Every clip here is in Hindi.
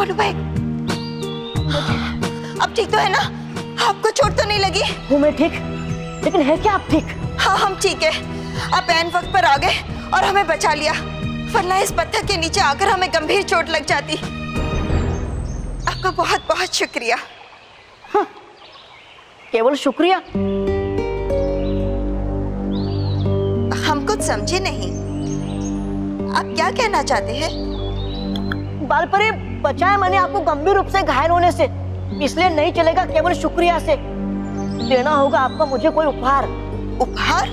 डूबाडू भाई, अब ठीक तो है ना? आपको चोट तो नहीं लगी? हूँ मैं ठीक, लेकिन है क्या आप ठीक? हाँ हम ठीक है। आप ऐन वक्त पर आ गए और हमें बचा लिया, वरना इस पत्थर के नीचे आकर हमें गंभीर चोट लग जाती। आपका बहुत बहुत शुक्रिया। हाँ, केवल शुक्रिया? हम कुछ समझे नहीं, आप क्या कहना चाहते हैं? बालपरी, बचाया मैंने आपको गंभीर रूप से घायल होने से, इसलिए नहीं चलेगा केवल शुक्रिया से। देना होगा आपको मुझे कोई उपहार। उपहार?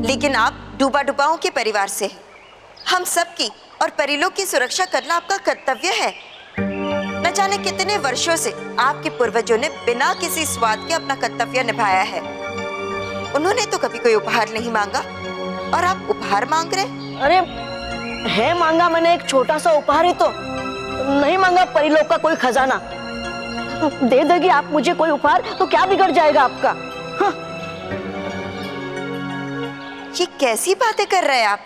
लेकिन आप डूबाडुबाओं के परिवार से, हम सबकी और परिलोक की सुरक्षा करना आपका कर्तव्य है। न जाने कितने वर्षों से आपके पूर्वजों ने बिना किसी स्वाद के अपना कर्तव्य निभाया है। उन्होंने तो कभी कोई उपहार नहीं मांगा और आप उपहार मांग रहे? अरे है मांगा मैंने एक छोटा सा उपहार ही तो, नहीं मांगा परिलोक का कोई खजाना। दे देगी आप मुझे कोई उपहार तो क्या बिगड़ जाएगा आपका? हाँ। ये कैसी बातें कर रहे हैं आप?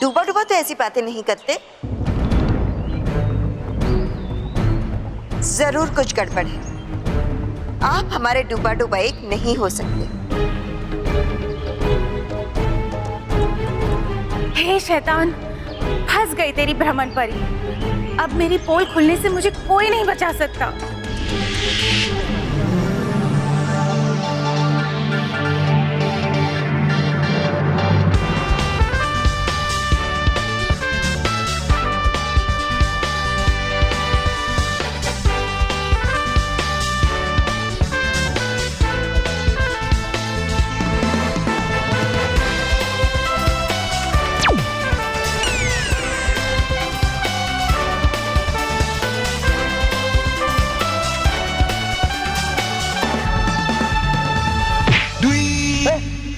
डूबाडुबा तो ऐसी बातें नहीं करते। जरूर कुछ गड़बड़ है। आप हमारे डूबाडुबा एक नहीं हो सकते। हे शैतान, फंस गई तेरी भ्रमण परी। अब मेरी पोल खुलने से मुझे कोई नहीं बचा सकता।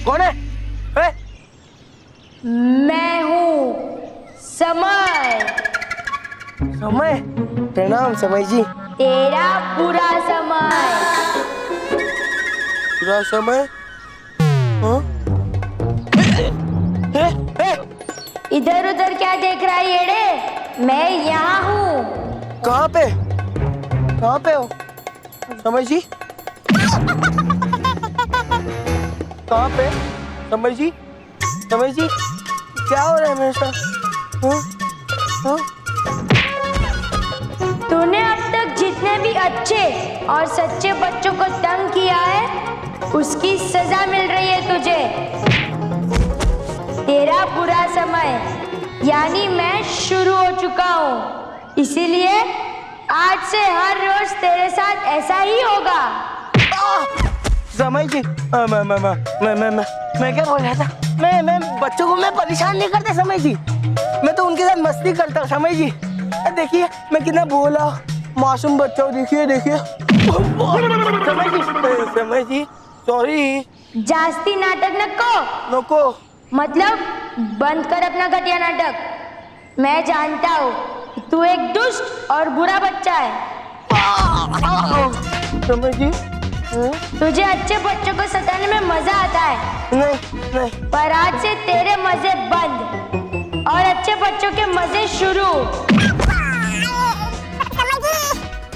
कौन है? मैं हूँ समय। समय? प्रणाम समय जी। तेरा बुरा समय। बुरा समय? हाँ? इधर उधर क्या देख रहा है येड़े? मैं यहाँ हूँ। कहाँ पे? कहाँ पे हो समय जी? कहाँ पे समय जी? समय जी क्या हो रहा है मेरे साथ? हाँ? हाँ? तूने अब तक जितने भी अच्छे और सच्चे बच्चों को तंग किया है, उसकी सजा मिल रही है तुझे। तेरा बुरा समय यानी मैं शुरू हो चुका हूँ, इसीलिए आज से हर रोज तेरे साथ ऐसा ही होगा। समय जी, मैं क्या बोल रहा था? मैं बच्चों को मैं परेशान नहीं करता समय जी, मैं तो उनके साथ मस्ती करता हूँ समय जी। देखिए मैं कितना बोला मासूम बच्चा हूँ, देखिए देखिए। समय जी सॉरी। जास्ती नाटक नको। मतलब बंद कर अपना घटिया नाटक। मैं जानता हूँ तू एक दुष्ट और बुरा बच्चा है। समय जी तुझे अच्छे बच्चों को सताने में मजा आता है। नहीं। पर आज से तेरे मजे बंद और अच्छे बच्चों के मजे शुरू।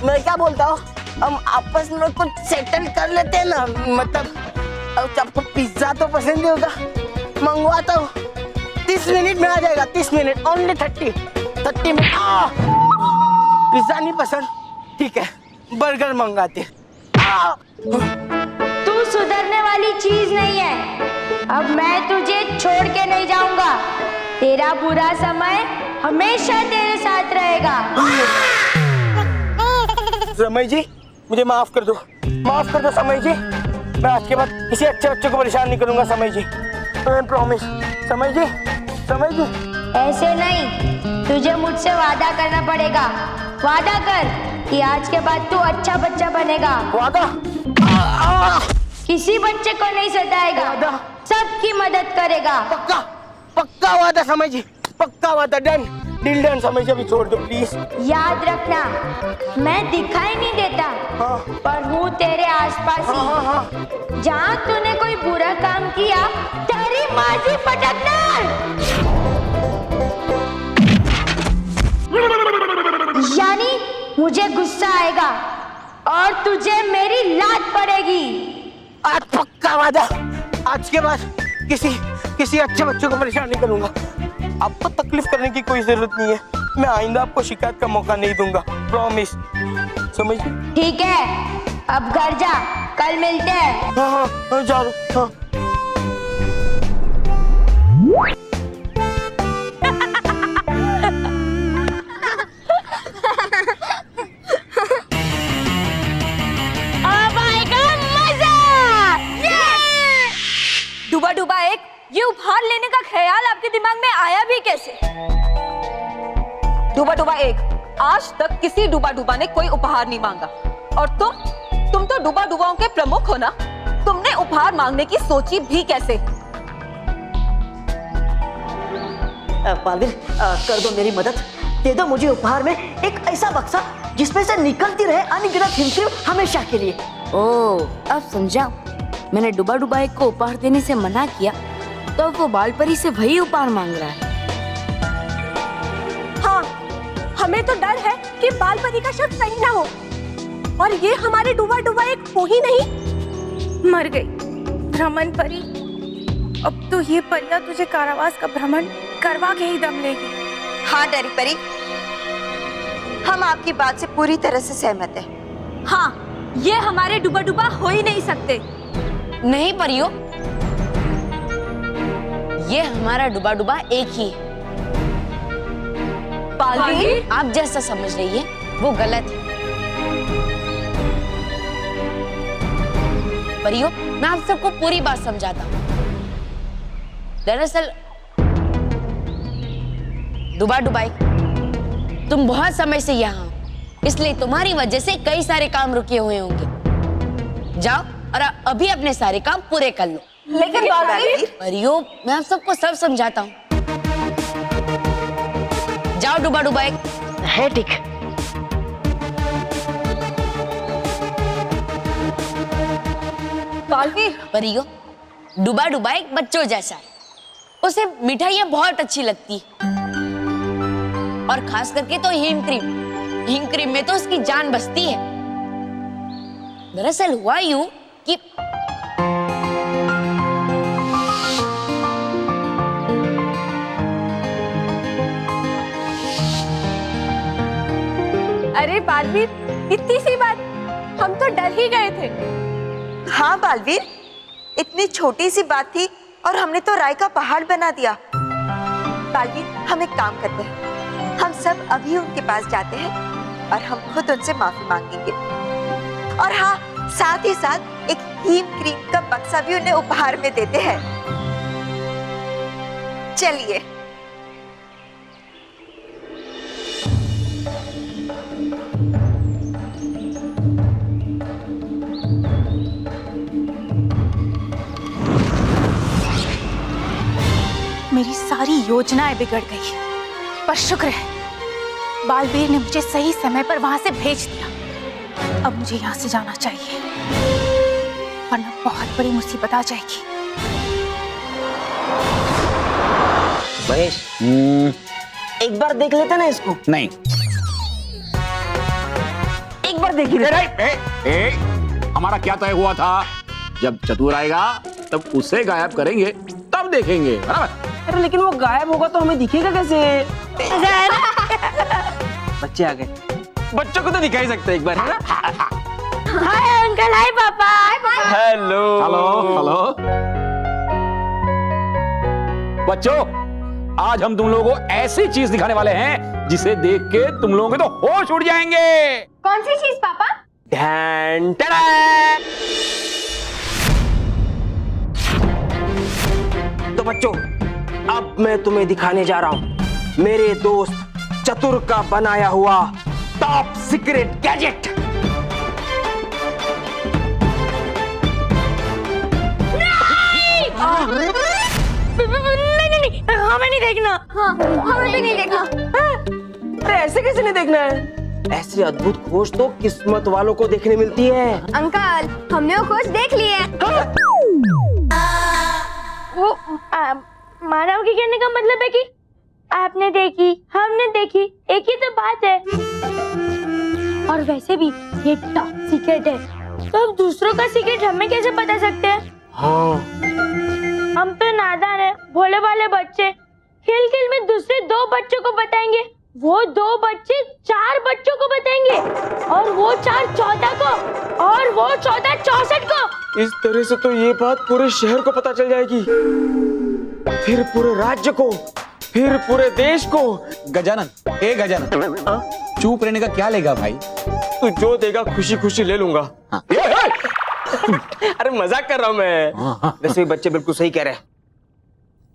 मैं क्या बोलता हूँ, हम आपस में कुछ सेटल कर लेते हैं ना। मतलब अब आपको पिज्जा तो पसंद होगा, मंगवाता हूँ। 30 मिनट में आ जाएगा। 30 मिनट ओनली 30 मिनट। पिज्जा नहीं पसंद? ठीक है बर्गर मंगाते। तू सुधरने वाली चीज नहीं है। अब मैं तुझे छोड़ के नहीं जाऊंगा। तेरा बुरा समय हमेशा तेरे साथ रहेगा। समय जी मुझे माफ कर दो, माफ कर दो समय जी। मैं आज के बाद किसी अच्छे बच्चे को परेशान नहीं करूंगा समय जी, आई प्रॉमिस। समय जी, समय जी। ऐसे नहीं, तुझे मुझसे वादा करना पड़ेगा। वादा कर कि आज के बाद तू अच्छा बच्चा बनेगा। वादा? किसी बच्चे को नहीं सताएगा, वादा? सबकी मदद करेगा। पक्का? पक्का वादा समय जी, पक्का वादा। डन, डील डन समय जी। अभी छोड़ दो प्लीज। याद रखना, मैं दिखाई नहीं देता। हाँ। पर हूँ तेरे आसपास ही। हाँ। जहाँ तूने कोई बुरा काम किया, तेरी माजी पटकना। मुझे गुस्सा आएगा और तुझे मेरी लात पड़ेगी। आज पक्का वादा, आज के बाद किसी अच्छे बच्चे को परेशान नहीं करूंगा। आपको तकलीफ करने की कोई जरूरत नहीं है। मैं आइंदा आपको शिकायत का मौका नहीं दूंगा, प्रॉमिस। समझ गए? ठीक है, अब घर जा, कल मिलते हैं। हाँ, जा रहा हूँ। डूबा डूबा एक, ये उपहार लेने का ख्याल आपके दिमाग में आया भी कैसे? डूबा डूबा एक, आज तक किसी डूबा डूबा ने कोई उपहार नहीं मांगा। और तुम तो डूबा डूबाओं के प्रमुख हो ना, तुमने उपहार मांगने की सोची भी कैसे? पालवीर, कर दो मेरी मदद, दे दो मुझे उपहार में एक ऐसा बक्सा जिसमें से निकलती रहे अनगिनत हिमक्रीम हमेशा के लिए। ओह, अब समझा। मैंने डूबा डूबा एक को उपहार देने से मना किया, तो अब वो बाल परी से वही उपहार मांग रहा है। हाँ, हमें तो डर है कि बाल परी का शक सही ना हो और ये हमारे डूबा डूबा एक हो ही नहीं। मर गई भ्रमण परी। अब तो ये परिया तुझे कारावास का भ्रमण करवा के ही दम लेगी। हाँ डरी परी, हम आपकी बात से पूरी तरह से सहमत हैं। हाँ, ये हमारे डूबा डूबा हो ही नहीं सकते। नहीं परियो, ये हमारा डूबा डूबा एक ही है। पालवीर, आप जैसा समझ रही है वो गलत है। परियो, मैं आप सबको पूरी बात समझाता हूँ। दरअसल डूबा डूबाई, तुम बहुत समय से यहाँ हो, इसलिए तुम्हारी वजह से कई सारे काम रुके हुए होंगे। जाओ और अभी अपने सारे काम पूरे कर लो। लेकिन पालवीर, परियो, मैं आप सबको सब समझाता हूँ। जाओ डूबा डूबा एक। है ठीक। पालवीर, परियो, डूबा डूबा एक बच्चों जैसा है। उसे मिठाइयाँ बहुत अच्छी लगती है, और खास करके तो हिम क्रीम में तो उसकी जान बसती है। दरअसल हुआ यूं कि अरे बालवीर, इतनी सी बात, हम तो डर ही गए थे। हाँ बालवीर, इतनी छोटी सी बात थी और हमने तो राय का पहाड़ बना दिया। बालवीर, हम एक काम करते हैं, हम सब अभी उनके पास जाते हैं और हम खुद उनसे माफी मांगेंगे। और हाँ, साथ ही साथ एक हीम क्रीम का बक्सा भी उन्हें उपहार में देते हैं। चलिए। मेरी सारी योजनाएं बिगड़ गई, पर शुक्र है बालवीर ने मुझे सही समय पर वहां से भेज दिया। अब मुझे यहाँ से जाना चाहिए, वरना बहुत बड़ी मुसीबत आ जाएगी। महेश, एक बार देख लेते ना इसको। नहीं, एक बार देख लेते। हमारा क्या तय हुआ था? जब चतुर आएगा तब उसे गायब करेंगे, तब देखेंगे, बराबर? अरे लेकिन वो गायब होगा तो हमें दिखेगा कैसे? बच्चे आ गए, बच्चों को तो दिखा ही सकते एक बार, है ना? हाय अंकल, हाय पापा। Hello hello. बच्चों, आज हम तुम लोगों को ऐसी चीज दिखाने वाले हैं जिसे देख के तुम लोगों के तो होश उड़ जाएंगे। कौन सी चीज पापा? ध्यान, टड़ा! तो बच्चों, अब मैं तुम्हें दिखाने जा रहा हूं मेरे दोस्त चतुर का बनाया हुआ टॉप सीक्रेट गैजेट। नहीं, हमें नहीं देखना। हाँ, हमें भी नहीं देखना। अरे ऐसे कैसे नहीं देखना है? ऐसी अद्भुत खोज तो किस्मत वालों को देखने मिलती है। अंकल, हमने वो खोज देख ली है। वो मानव के कहने का मतलब है कि आपने देखी, हमने देखी, एक ही तो बात है। और वैसे भी ये टॉप सीक्रेट है, तो अब दूसरों का सीक्रेट हमें कैसे बता सकते हैं? हाँ। हम तो नादान है, भोले भाले बच्चे। खेल खेल में दूसरे 2 बच्चों को बताएंगे, वो 2 बच्चे 4 बच्चों को बताएंगे, और वो 4 14 को, और वो 14 64 को। इस तरह से तो ये बात पूरे शहर को पता चल जाएगी, फिर पूरे राज्य को, फिर पूरे देश को। गजानन, ए गजानन, चुप रहने का क्या लेगा भाई? तू जो देगा खुशी खुशी ले लूंगा। हाँ। अरे मजाक कर रहा हूँ मैं। वैसे बच्चे बिल्कुल सही कह रहे हैं,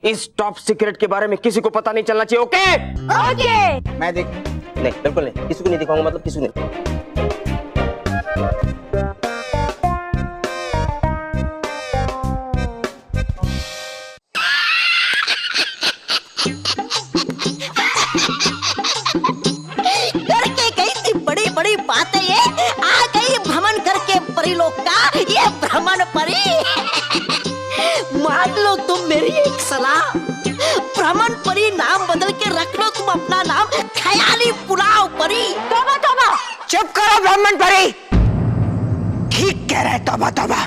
इस टॉप सीक्रेट के बारे में किसी को पता नहीं चलना चाहिए। Okay okay. मैं देख नहीं, बिल्कुल नहीं, किसी को नहीं दिखाऊंगा, मतलब किसी को नहीं। करके गई थी बड़ी बड़ी बातें, ये आ गई भ्रमण करके परिलोक का ये भ्रमण परी। मान लो तुम मेरी एक सलाह, भ्रमण परी नाम बदल के रख लो तुम अपना नाम ख्याली पुलाव परी। तौबा तौबा, चुप करो ब्राह्मण परी, ठीक कह रहे, तौबा तौबा।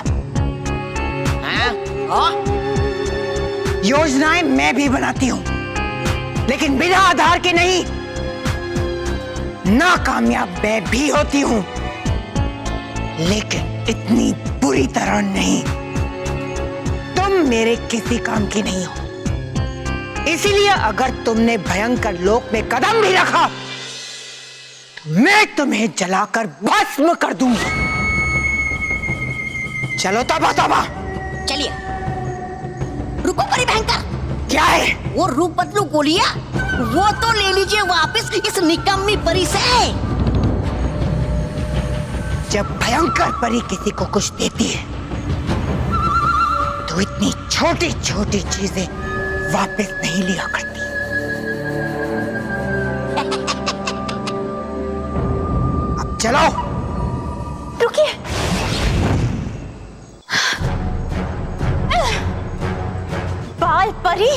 योजनाएं मैं भी बनाती हूँ, लेकिन बिना आधार के नहीं। नाकामयाब मैं भी होती हूँ, लेकिन इतनी बुरी तरह नहीं। तुम मेरे किसी काम की नहीं हो, इसीलिए अगर तुमने भयंकर लोक में कदम भी रखा, मैं तुम्हें जलाकर भस्म कर दूंगा। चलो तौबा तौबा। चलिए, रुको परी भयंकर। क्या है? वो रूप बदलू गोलियां, वो तो ले लीजिए वापस इस निकम्मी परी से। जब भयंकर परी किसी को कुछ देती है, तो इतनी छोटी छोटी चीजें वापस नहीं लिया करती। अब चलो। रुकिए। बाल परी,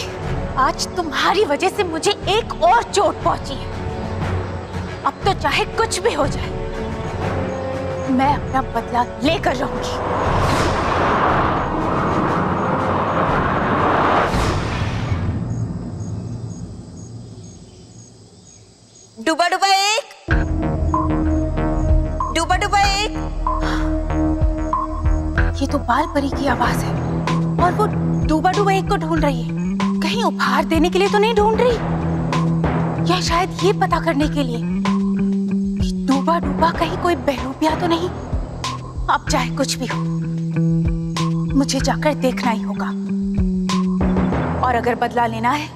आज तुम्हारी वजह से मुझे एक और चोट पहुंची है। अब तो चाहे कुछ भी हो जाए, मैं अपना बदला लेकर रहूंगी। डूबा डूबा एक, डूबा डूबा एक। ये तो बाल परी की आवाज है, और वो डूबा डूबा एक को ढूंढ रही है। कहीं उपहार देने के लिए तो नहीं ढूंढ रही, या शायद ये पता करने के लिए कि डूबा डूबा कहीं कोई बहरूपिया तो नहीं। अब चाहे कुछ भी हो, मुझे जाकर देखना ही होगा, और अगर बदला लेना है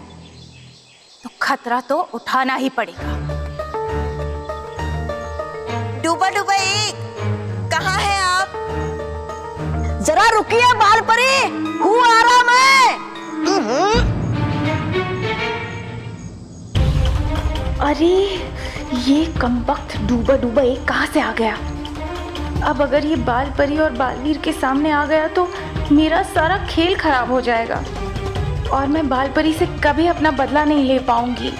तो खतरा तो उठाना ही पड़ेगा। डूबा डूबा एक, कहाँ है आप? जरा रुकिए बाल परी, हूँ आ रहा मैं। अरे ये कमबख्त डूबा डूबा एक कहाँ से आ गया? अब अगर ये बाल परी और बालवीर के सामने आ गया तो मेरा सारा खेल खराब हो जाएगा, और मैं बाल परी से कभी अपना बदला नहीं ले पाऊंगी।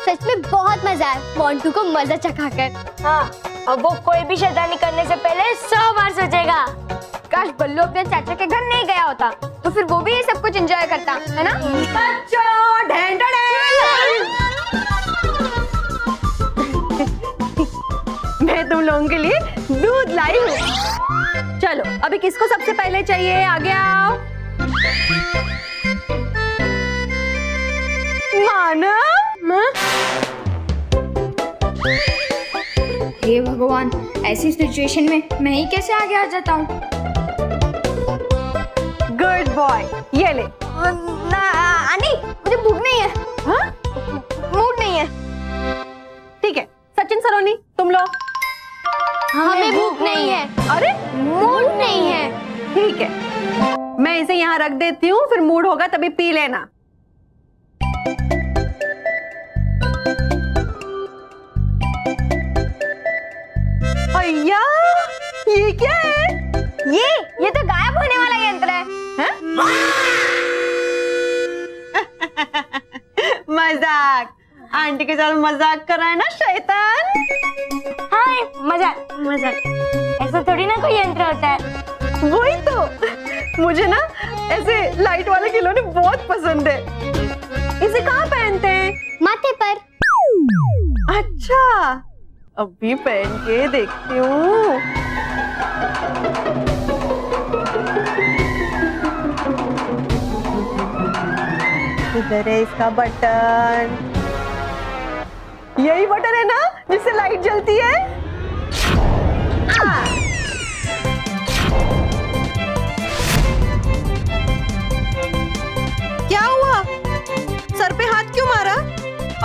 सच में बहुत मजा आया मोंटू को मजा चखाकर। हाँ, अब वो कोई भी शैतानी करने से पहले 100 बार सोचेगा। काश बल्लू अपने चाचा के घर नहीं गया होता, तो फिर वो भी ये सब कुछ एंजॉय करता, है ना? बच्चों, ढेंढ मैं तुम लोगों के लिए दूध लाई हूँ। चलो, अभी किसको सबसे पहले चाहिए? आगे आओ। मानव। हे भगवान, ऐसी सिचुएशन में मैं ही कैसे आगे आ जाता हूँ? गुड बॉय, ये ले। आनी, मुझे भूख नहीं है। हाँ? मूड नहीं है। ठीक है, सचिन सरोनी तुम लो। हमें भूख नहीं है। अरे मूड नहीं है। ठीक है, मैं इसे यहाँ रख देती हूँ, फिर मूड होगा तभी पी लेना। भैया, ये क्या है? ये तो गायब होने वाला यंत्र है। मजाक, आंटी के साथ मजाक कर रहा है ना शैतान। हाँ मजाक मजाक, ऐसा थोड़ी ना कोई यंत्र होता है। वही तो, मुझे ना ऐसे लाइट वाले खिलौने बहुत पसंद है। इसे कहाँ पहनते हैं? माथे पर। अच्छा, अभी पहन के देखती हूँ। इधर है इसका बटन। यही बटन है ना जिससे लाइट जलती है? क्या हुआ? सर पे हाथ क्यों मारा?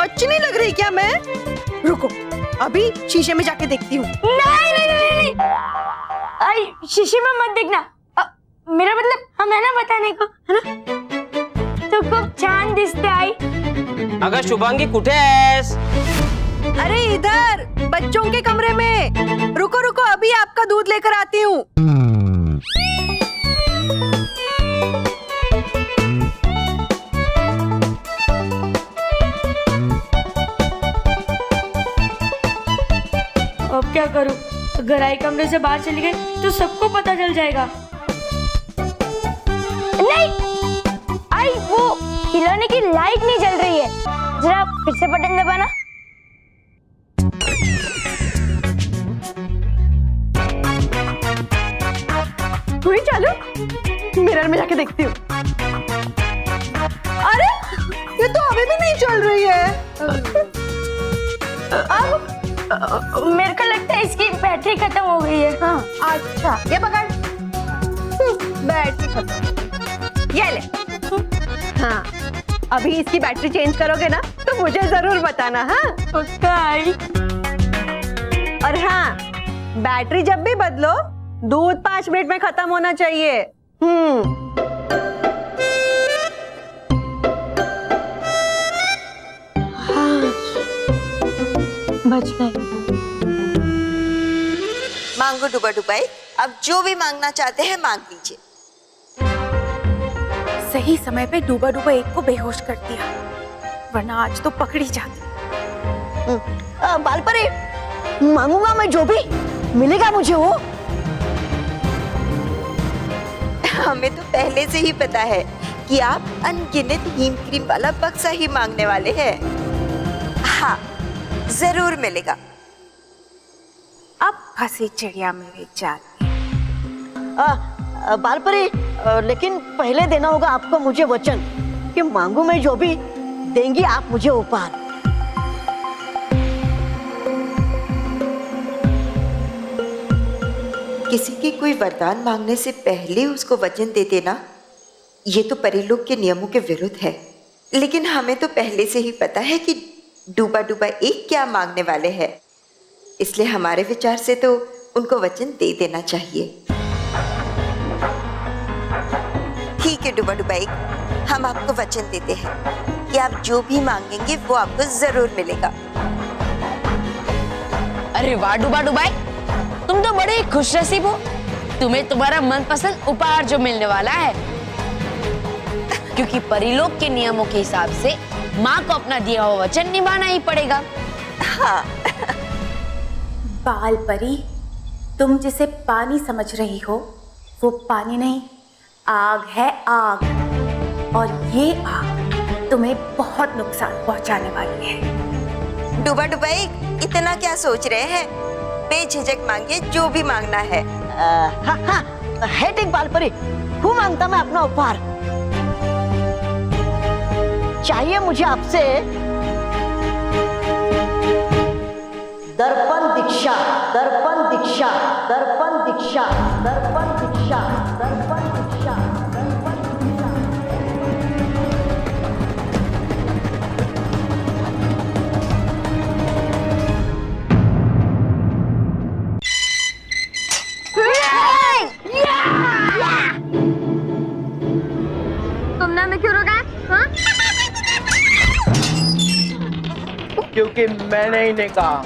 अच्छी नहीं लग रही क्या मैं? रुको, अभी शीशे में जाके देखती हूँ। नहीं। आई शीशे में मत देखना। मेरा मतलब हम है ना बताने को, है ना? तो खूप छान दिसते आई। अगं शुभांगी कुठे आहेस? अरे इधर बच्चों के कमरे में। रुको रुको, अभी आपका दूध लेकर आती हूँ। अब क्या करूं? अगर आई कमरे से बाहर चली गई तो सबको पता चल जाएगा। नहीं, आई वो खिलौने की लाइट नहीं जल रही है। जरा फिर से बटन दबाना। हुई चालू? मिरर में जाके देखती हूँ। अरे ये तो अभी भी नहीं चल रही है। अब मेरे को लगता है इसकी बैटरी खत्म हो गई है। हाँ, अच्छा ये पकड़। बैटरी खत्म। ये ले। हाँ, अभी इसकी बैटरी चेंज करोगे ना तो मुझे जरूर बताना। हाँ पक्का आई। और हाँ, बैटरी जब भी बदलो दूध 5 मिनट में खत्म होना चाहिए। बच गए। मांगो डुबा डुबाई, अब जो भी मांगना चाहते हैं मांग लीजिए। सही समय पे डूबा डूबा एक को बेहोश कर दिया, वरना आज तो पकड़ी जाती। बालपरी, मांगूंगा मैं जो भी, मिलेगा मुझे वो। हमें तो पहले से ही पता है कि आप अनगिनत हीम क्रीम वाला बक्सा ही मांगने वाले हैं। हाँ, जरूर मिलेगा। अब फंसी चिड़िया मेरे जाल। बालपरी, लेकिन पहले देना होगा आपको मुझे वचन कि मांगू मैं जो भी, देंगी आप मुझे उपहार। किसी की कोई वरदान मांगने से पहले उसको वचन दे देना, ये तो परिलोक के नियमों के विरुद्ध है। लेकिन हमें तो पहले से ही पता है कि डूबा डूबा एक क्या मांगने वाले हैं, इसलिए हमारे विचार से तो उनको वचन दे देना चाहिए। ठीक है डूबा डूबा एक, हम आपको वचन देते हैं कि आप जो भी मांगेंगे वो आपको जरूर मिलेगा। अरे वाह डुबा डुबाई, तुम तो बड़े खुशनसीब हो। तुम्हें तुम्हारा मनपसंद उपहार जो मिलने वाला है, क्योंकि परिलोक के नियमों के हिसाब से माँ को अपना दिया हुआ वचन निभाना ही पड़ेगा। हाँ। बाल परी, तुम जिसे पानी समझ रही हो वो पानी नहीं, आग है आग। और ये आग तुम्हें बहुत नुकसान पहुंचाने वाली है। डूबा डूबा एक, इतना क्या सोच रहे हैं? बेझिझक मांगिए जो भी मांगना है। हाँ हाँ, है ठीक बालपरी, हूँ मांगता मैं अपना उपहार। चाहिए मुझे आपसे दर्पण दीक्षा, दर्पण दीक्षा, दर्पण दीक्षा, दर्पण दीक्षा, दर्पण दीक्षा, दर्पण दीक्षा। तुमने हमें क्यों रोका? हाँ? क्योंकि मैंने ही नहीं कहा।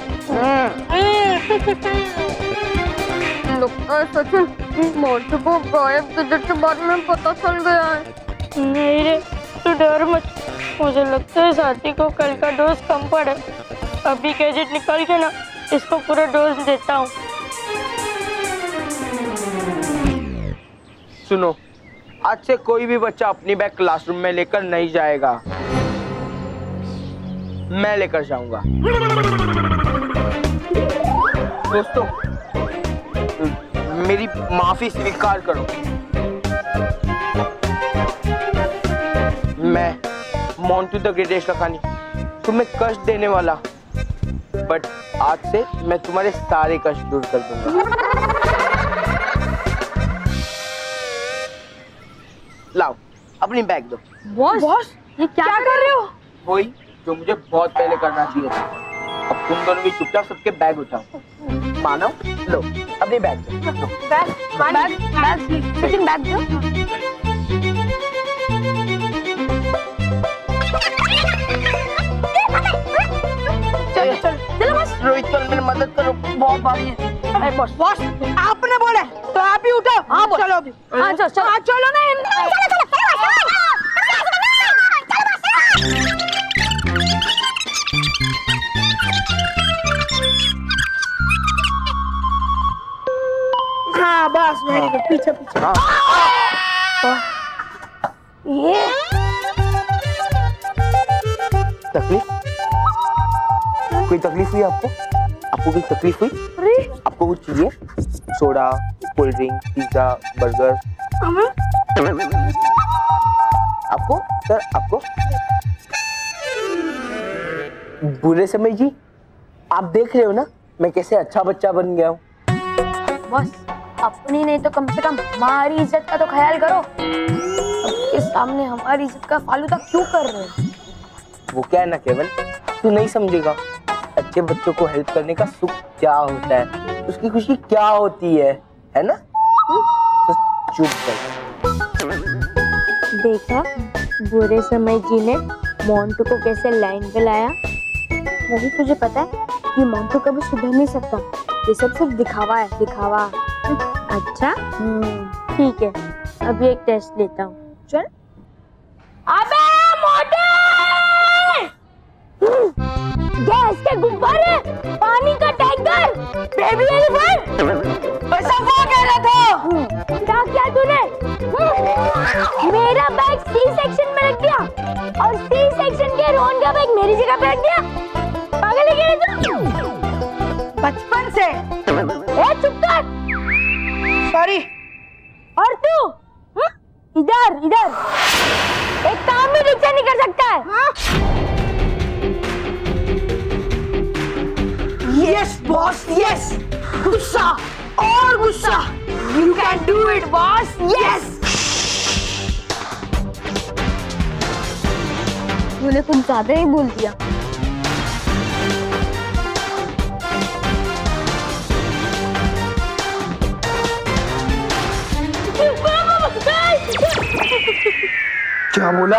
सच में मोटू को गायब किधर के बारे में पता चल गया है। नहीं रे, तू डर मत, मुझे लगता है साथी को कल का डोज कम पड़ा। अभी गैजेट निकाल के ना इसको पूरा डोज देता हूँ। सुनो, आज से कोई भी बच्चा अपनी बैग क्लासरूम में लेकर नहीं जाएगा, मैं लेकर जाऊंगा। दोस्तों, मेरी माफी स्वीकार करो। मैं मोंटू द ग्रेटेस्ट लखानी तुम्हें कष्ट देने वाला, बट आज से मैं तुम्हारे सारे कष्ट दूर कर दूंगा। लाओ अपनी बैग दो। बॉस ये क्या कर रहे हो? वही जो मुझे बहुत पहले करना चाहिए था। अब तुम दोनों भी चुपचाप सबके बैग उठाओ। मानो, लो अपनी बैग दो। बैग दो। चलो बस, रोहित चल मेरी मदद करो, बहुत भारी है। बॉस बॉस आपने बोला तो आप ही उठाओ। हाँ चलो अभी। हाँ चलो ना। हाँ बस मेरी के पीछे पीछे। ये तकलीफ? कोई तकलीफ हुई आपको? आपको कोई तकलीफ हुई? आपको कुछ चाहिए? Soda, cold drink, pizza, burger? आपको सर, आपको? बुरे समय जी, आप देख रहे हो ना मैं कैसे अच्छा बच्चा बन गया हूँ। बॉस अपनी नहीं तो कम से कम हमारी इज्जत का तो ख्याल करो। सबके सामने हमारी इज्जत का फालूदा क्यों कर रहे हो? वो क्या है ना केवल, तू नहीं समझेगा। अच्छे बच्चों को हेल्प करने का सुख क्या होता है, उसकी खुशी क्या होती है ना? तो चुप कर। देखा बुरे समय जी ने मोंटू को कैसे लाइन पे लाया। वही तुझे पता है ये मोंटू कभी सुधर नहीं सकता। ये सब सिर्फ दिखावा है, दिखावा। अच्छा ठीक है, अभी एक टेस्ट लेता हूँ। चल। अबे मोटे! गैस के गुब्बारे, पानी का टैंकर, बेबी एलिफेंट। ऐसा क्या कह रहा था? क्या तूने? मेरा बैग सी सेक्शन में रख दिया और सी सेक्शन के रोहन का बैग मेरी जगह पे रख दिया। पागल है क्या तू? बचपन से। ए चुप कर। सॉरी। और तू? इधर एक काम भी ठीक से नहीं कर सकता है। Yes boss, yes. गुस्सा और गुस्सा। You can do it boss, yes. तूने कुछ ज्यादा ही बोल दिया। क्या बोला?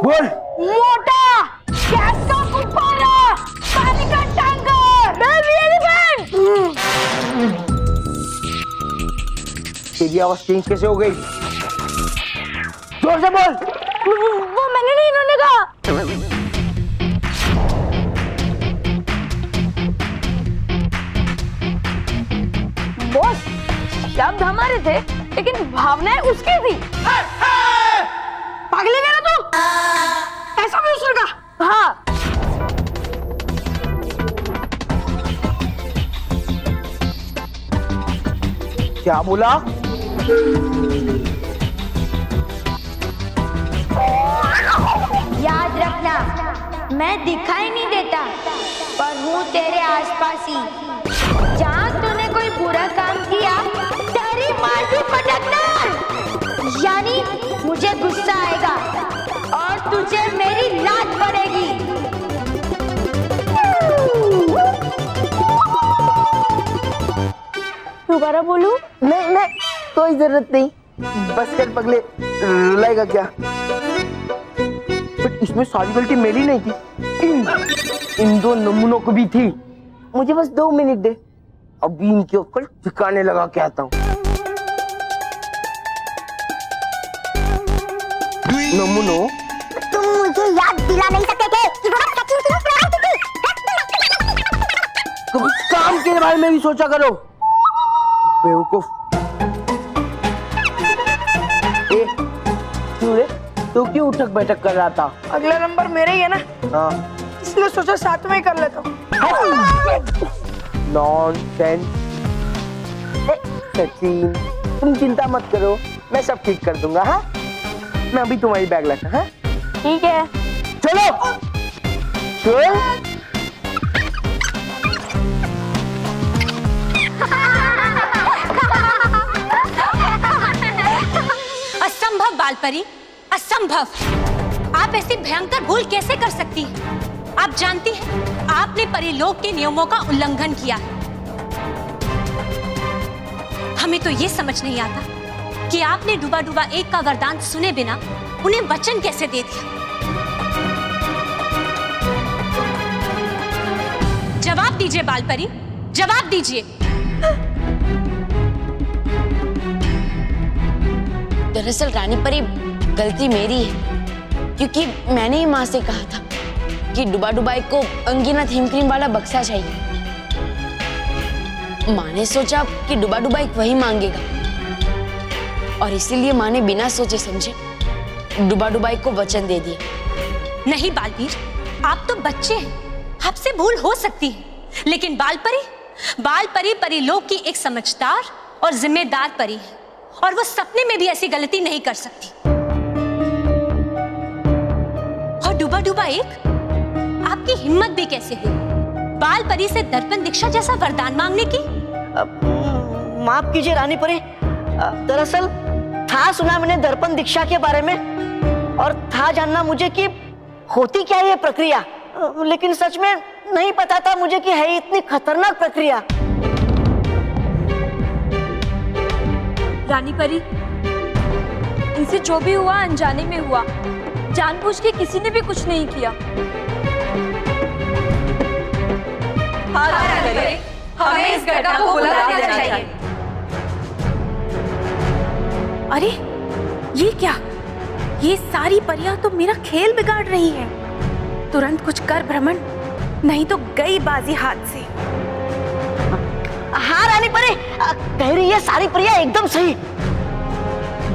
बोल। मोटा, गैस का गुब्बारा, पानी का टैंकर, बेबी एलिफेंट। तेरी आवाज चेंज कैसे हो गई? जोर से बोल। वो मैंने नहीं, इन्होंने कहा। बॉस शब्द हमारे थे लेकिन भावनाएं उसकी थी। पागल है ना तू? ऐसा भी उसने कहा? हाँ। क्या बोला? याद रखना, मैं दिखाई नहीं देता पर हूँ तेरे आसपास ही। जहाँ तूने कोई बुरा काम किया तेरी मार भी पटकना। यानी मुझे गुस्सा आएगा और तुझे मेरी लात पड़ेगी। दोबारा बोलूं? नहीं, कोई जरूरत नहीं। बस कर पगले, रुलाएगा क्या? बट इसमें सारी गलती मेरी नहीं थी, इन दो नमूनों को भी थी। मुझे बस 2 मिनट दे, अभी इनकी अक्ल ठिकाने लगा के आता हूँ। नमूनो, तुम मुझे याद दिला नहीं सकते थे कि वो बात सच्ची थी। तो काम के बारे में भी सोचा करो, बेवकूफ। क्यों रे, तू क्यों उठक बैठक कर रहा था? अगला नंबर मेरा ही है ना, हाँ, इसलिए सोचा साथ में ही कर लेता हूँ। नॉनसेंस। सचिन, तुम चिंता मत करो, मैं सब ठीक कर दूंगा। हाँ, मैं अभी तुम्हारी बैग लाता। हाँ ठीक है, चलो चल। असंभव बालपरी, असंभव। आप ऐसी भयंकर भूल कैसे कर सकती हैं? आप जानती हैं, आपने परिलोक के नियमों का उल्लंघन किया है। हमें तो ये समझ नहीं आता कि आपने डूबा डूबा एक का वरदान सुने बिना उन्हें वचन कैसे दे दिया। जवाब दीजिए बालपरी, जवाब दीजिए। दरअसल रानी परी, गलती मेरी है, क्योंकि मैंने ही माँ से कहा था कि डुबा डुबाई को अंगीनाथ हिमक्रीम वाला बक्सा चाहिए। माँ ने सोचा कि डुबा डुबाई वही मांगेगा, और इसीलिए माँ ने बिना सोचे समझे डुबा डुबाई को वचन दे दिया। नहीं बालवीर, आप तो बच्चे हैं, आपसे भूल हो सकती है, लेकिन बालपरी परिलोक की एक समझदार और जिम्मेदार परी है, और वो सपने में भी ऐसी गलती नहीं कर सकती। और डुबा डुबा एक, आपकी हिम्मत भी कैसे हुई बालपरी से दर्पण दीक्षा जैसा वरदान मांगने की? माफ कीजिए रानी परी, दरअसल था सुना मैंने दर्पण दीक्षा के बारे में, और था जानना मुझे कि होती क्या है ये प्रक्रिया, लेकिन सच में नहीं पता था मुझे कि है इतनी खतरनाक प्रक्रिया। रानी परी, इनसे जो भी हुआ अनजाने में हुआ, जानबूझ के किसी ने भी कुछ नहीं किया। हमें इस घटना को भुला देना चाहिए। अरे ये क्या, ये सारी परियां तो मेरा खेल बिगाड़ रही हैं। तुरंत कुछ कर भ्रमण, नहीं तो गई बाजी हाथ से। हाँ रानी परी, कह रही है सारी परियां एकदम सही।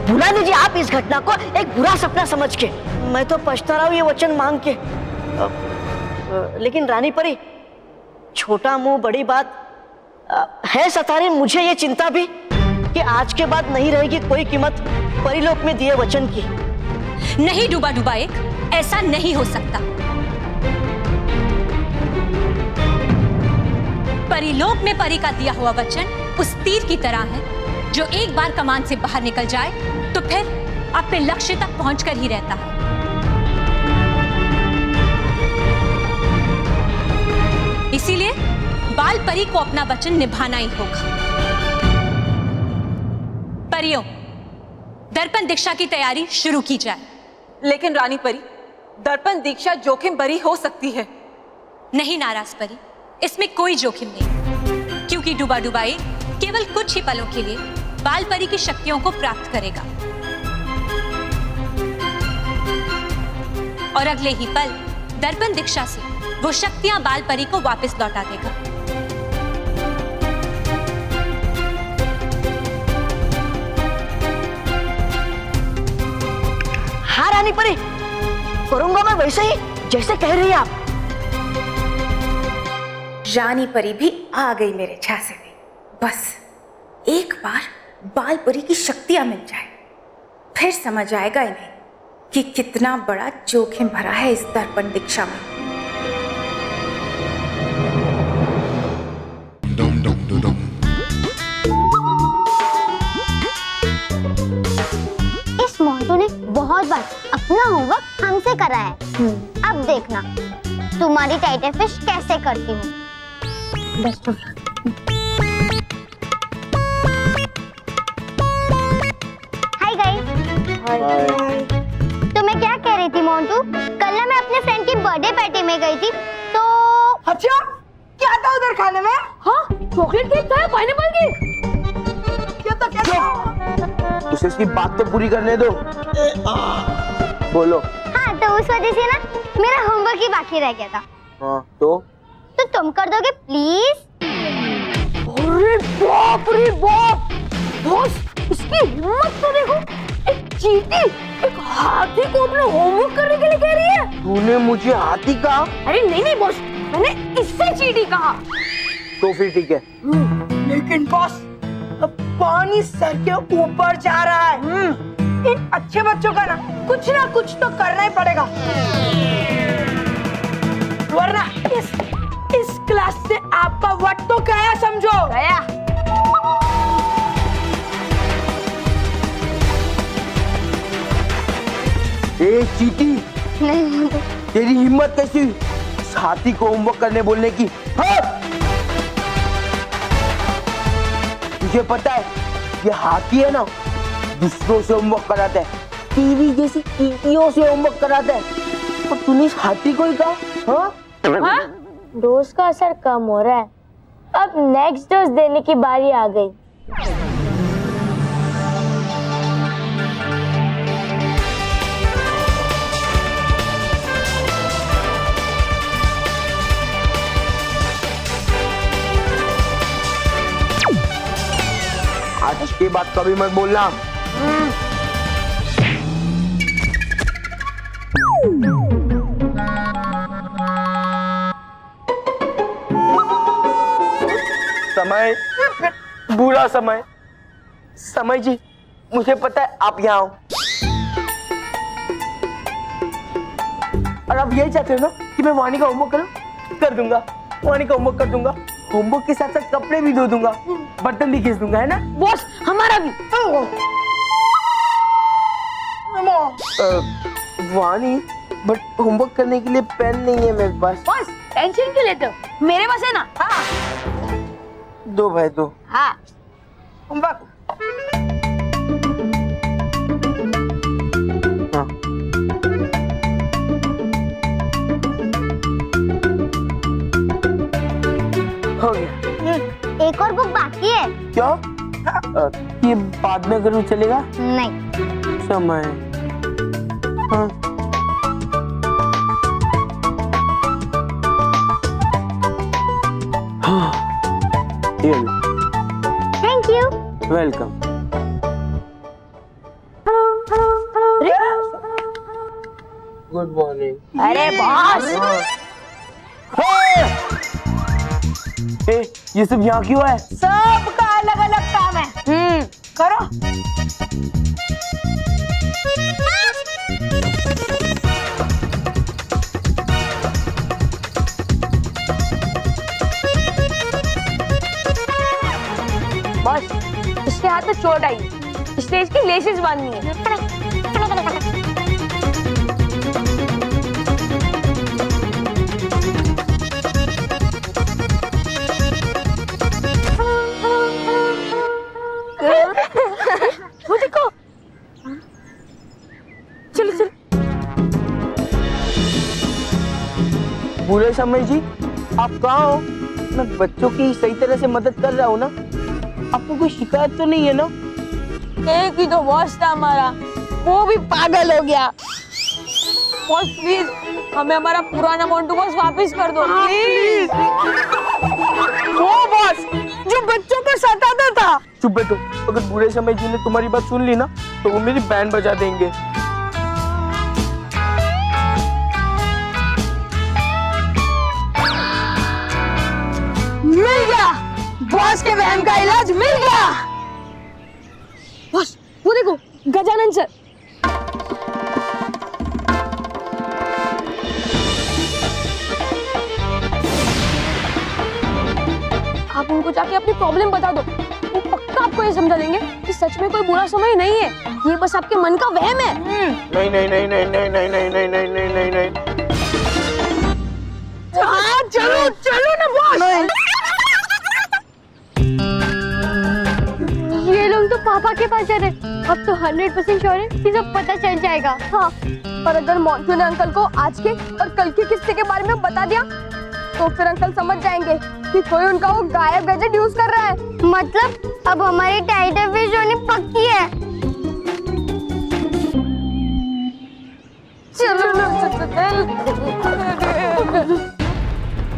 भुला दीजिए आप इस घटना को एक बुरा सपना समझ के। मैं तो पछता रहा हूँ ये वचन मांग के। लेकिन रानी परी, छोटा मुंह बड़ी बात है सतारी मुझे ये चिंता भी कि आज के बाद नहीं रहेगी कोई कीमत परिलोक में दिए वचन की। नहीं डूबा डूबा एक, ऐसा नहीं हो सकता। परिलोक में परी का दिया हुआ वचन उस तीर की तरह है जो एक बार कमान से बाहर निकल जाए तो फिर अपने लक्ष्य तक पहुंचकर ही रहता है। इसीलिए बाल परी को अपना वचन निभाना ही होगा। परियों, दर्पण दीक्षा की तैयारी शुरू की जाए। लेकिन रानी परी, दर्पण दीक्षा जोखिम भरी हो सकती है। नहीं नाराज परी, इसमें कोई जोखिम नहीं, क्योंकि डूबा डुबाई केवल कुछ ही पलों के लिए बाल परी की शक्तियों को प्राप्त करेगा, और अगले ही पल दर्पण दीक्षा से वो शक्तियां बाल परी को वापस लौटा देगा। हाँ रानी परी, करूंगा मैं वैसे ही जैसे कह रही हैं आप। रानी परी भी आ गई मेरे झांसे में। बस एक बार बाल परी की शक्तियां मिल जाए, फिर समझ आएगा इन्हें कि कितना बड़ा जोखिम भरा है इस दर्पण दीक्षा में। इस मोंटू ने बहुत बार अपना होमवर्क हमसे कराया है। अब देखना तुम्हारी टाइटर फिश कैसे करती हूँ। Best of luck. Hi guys. तो मैं क्या कह रही थी मोंटू, कल ना मैं अपने फ्रेंड की बर्थडे पार्टी में गई थी तो। अच्छा, क्या था उधर खाने में? हाँ, चॉकलेट केक था, पाइनएप्पल केक। क्या था क्या? उसे इसकी बात तो पूरी करने दो। बोलो। हाँ तो उस वजह से ना मेरा होमवर्क ही बाकी रह गया था। हाँ तो तुम कर दोगे प्लीज? अरे बाप रे बाप, बॉस इसकी हिम्मत तो देखो, एक चींटी एक हाथी को अपना होमवर्क करने के लिए कह रही है। तूने मुझे हाथी कहा? अरे नहीं नहीं बॉस, मैंने इससे चींटी कहा। तो फिर ठीक है। लेकिन बॉस अब पानी सर के ऊपर जा रहा है। इन अच्छे बच्चों का ना कुछ तो करना ही पड़ेगा, वरना इस क्लास से आपका वट तो गया समझो। गया। ए चीटी, नहीं तेरी हिम्मत कैसी हुई इस हाथी को होमवर्क करने बोलने की? हाँ? तुझे पता है ये हाथी है ना, दूसरों से होमवर्क कराता है, टीवी जैसी चींटियों से होमवर्क कराता है, और तूने इस हाथी को ही कहा? हाँ? डोज का असर कम हो रहा है, अब नेक्स्ट डोज देने की बारी आ गई। आज के बाद कभी मत बोलना। समय, बुरा समय। समय जी, मुझे पता है आप यहाँ हो, और आप यही चाहते हो ना कि मैं वाणी का होमवर्क करूं? कर दूंगा, वाणी का होमवर्क कर दूंगा, होमवर्क के साथ साथ कपड़े भी धो दूंगा, बर्तन भी घिस दूंगा, है ना? बॉस हमारा भी। वाणी, बट होमवर्क करने के लिए पेन नहीं है मेरे पास। बॉस टेंशन क्यों लेते हो, मेरे पास है ना। हाँ दो भाई दो। हाँ होमवर्क हाँ। हो गया। एक और बुक बाकी है। क्या? ये बाद में करूँ चलेगा? नहीं। समय। हाँ। Thank you. Welcome. Good morning. अरे बॉस, ये सब यहाँ क्यों है? सबका अलग अलग काम है। करो। बॉस इसके हाथ में चोट आई, इसलिए इसकी लेसेस बांधनी है। वो देखो, चलो चलो। बुरे समय जी, आप कहाँ हो? मैं बच्चों की सही तरह से मदद कर रहा हूँ ना, आपको कोई शिकायत तो नहीं है ना? एक ही तो बॉस था हमारा, वो भी पागल हो गया। बॉस प्लीज हमें हमारा पुराना मोंटू बॉस वापस कर दो प्लीज। वो बॉस जो बच्चों को सताता था। चुप बैठो, अगर बुरे समय जी ने तुम्हारी बात सुन ली ना तो वो मेरी बैंड बजा देंगे। मिल गया, बॉस के वहम का इलाज मिल गया। बॉस वो देखो, गजानन सर। आप उनको जाके अपनी प्रॉब्लम बता दो, वो पक्का आपको ये समझा देंगे कि सच में कोई बुरा समय नहीं है, ये बस आपके मन का वहम है। नहीं नहीं नहीं नहीं नहीं नहीं नहीं नहीं नहीं नहीं नहीं नहीं। हाँ चलो चलो ना बॉस। ये लोग तो पापा के पास जा रहे, अब तो 100% श्योर है कि सब पता चल जाएगा। हाँ, पर अगर मोंटू ने अंकल को आज के और कल के किस्से के बारे में बता दिया तो फिर अंकल समझ जाएंगे कि कोई उनका वो गायब गैजेट यूज कर रहा है। मतलब अब हमारी टाइटर फिश होनी पक्की है। चलो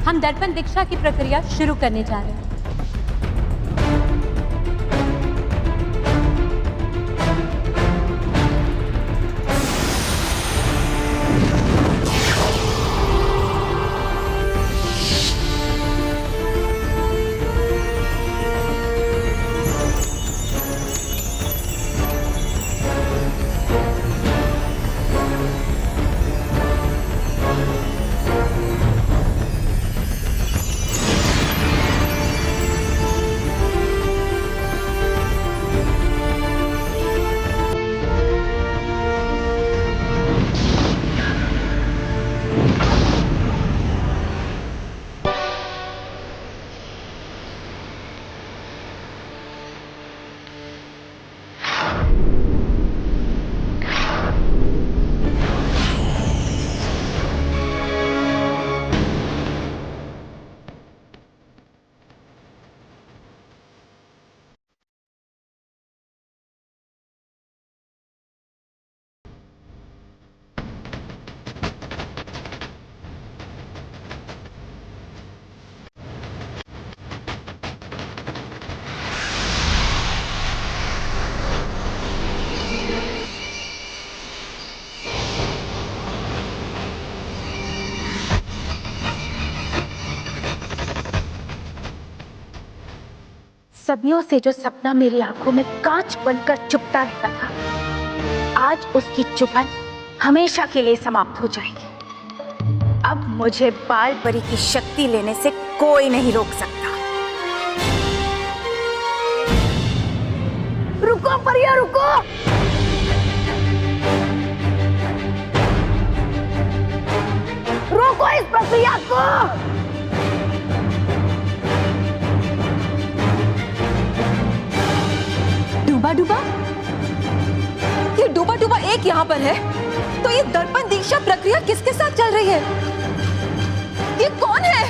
हम दर्पण दीक्षा की प्रक्रिया शुरू करने जा रहे हैं। सदियों से जो सपना मेरी आंखों में कांच बनकर चुभता रहता था, आज उसकी चुभन हमेशा के लिए समाप्त हो जाएगी। अब मुझे बाल परी की शक्ति लेने से कोई नहीं रोक सकता। रुको परिया रुको। रोको इस प्रक्रिया को। डूबा डूबा, ये डूबा डूबा एक यहाँ पर है, तो ये दर्पण दीक्षा प्रक्रिया किसके साथ चल रही है? ये कौन है?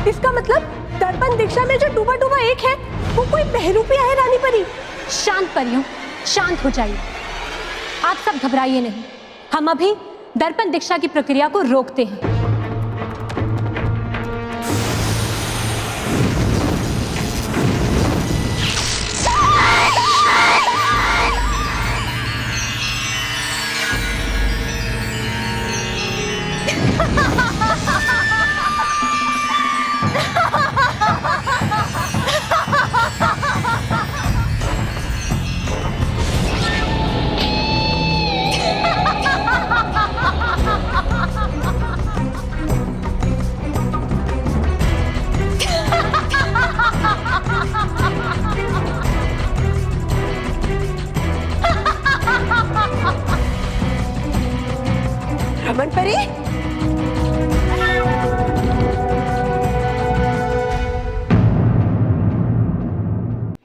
इसका मतलब दर्पण दीक्षा में जो डूबा डूबा एक है वो कोई बहरूपिया है रानी परी। शांत परियों, शांत हो जाइए। आप सब घबराइए नहीं, हम अभी दर्पण दीक्षा की प्रक्रिया को रोकते हैं। रमन परी,